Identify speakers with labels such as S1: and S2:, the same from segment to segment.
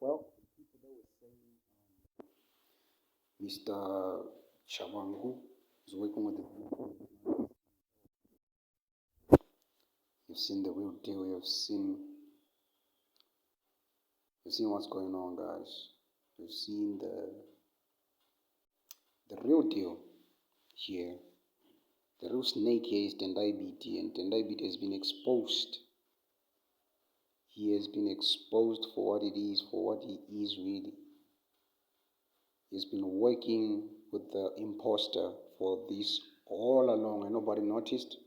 S1: Well, people that were saying Mr. Chavangu is working with the. You've seen the real deal. You've seen what's going on, guys. You've seen the real deal here. The real snake here is Tendai Biti, and Tendai Biti has been exposed. He has been exposed for what it is, for what he is really. He's been working with the imposter for this all along, and nobody noticed.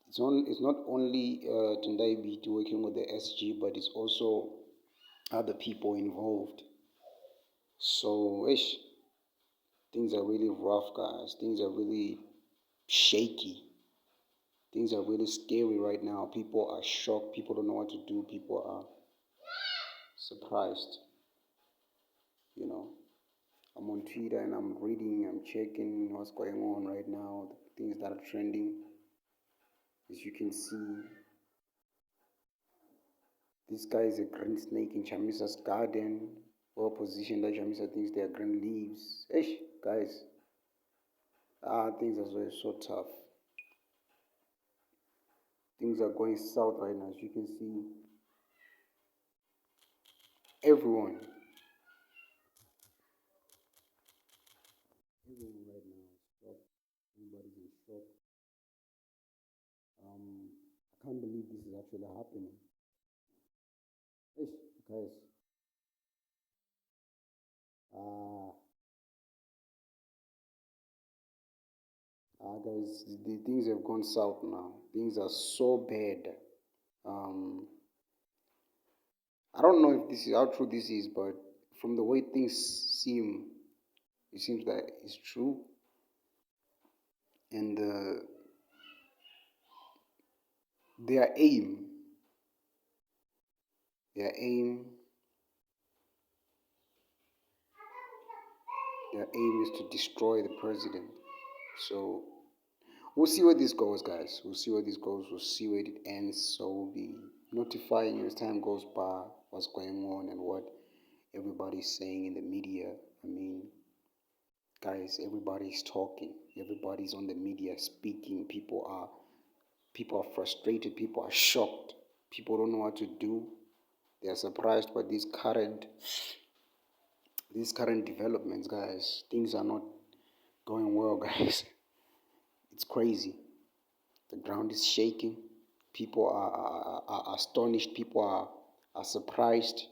S1: It's not only Tendai Biti working with the SG, but it's also other people involved. So, things are really rough, guys. Things are really shaky. Things are really scary right now. People are shocked. People don't know what to do. People are surprised. You know, I'm on Twitter and I'm reading, I'm checking what's going on right now, the things that are trending. As you can see, this guy is a green snake in Chamisa's garden. Well positioned that Chamisa thinks they are green leaves. Guys. Things are so tough. Things are going south right now. As you can see, everyone right now is shocked. Everybody's in shock. I can't believe this is actually happening. Guys. Guys, the things have gone south now. Things are so bad. I don't know if this is how true this is, but from the way things seem, it seems that it's true. And their aim, their aim, their aim is to destroy the president. So we'll see where this goes, guys. We'll see where this goes. We'll see where it ends. So we'll be notifying you as time goes by what's going on and what everybody's saying in the media. I mean, guys, everybody's talking. Everybody's on the media speaking. People are frustrated. People are shocked. People don't know what to do. They are surprised by these current developments, guys. Things are not going well, guys. It's crazy. The ground is shaking. People are astonished. People are surprised.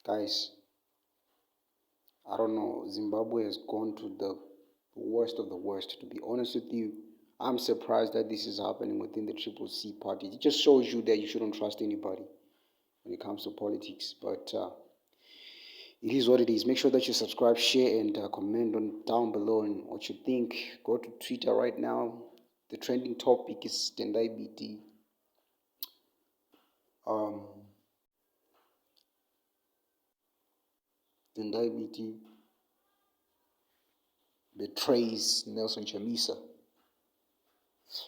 S1: Guys, I don't know. Zimbabwe has gone to the worst of the worst. To be honest with you, I'm surprised that this is happening within the Triple C party. It just shows you that you shouldn't trust anybody when it comes to politics. But it is what it is. Make sure that you subscribe, share, and comment down below on what you think. Go to Twitter right now. The trending topic is Tendai Biti. Tendai Biti betrays Nelson Chamisa.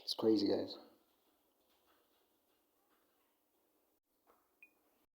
S1: It's crazy, guys.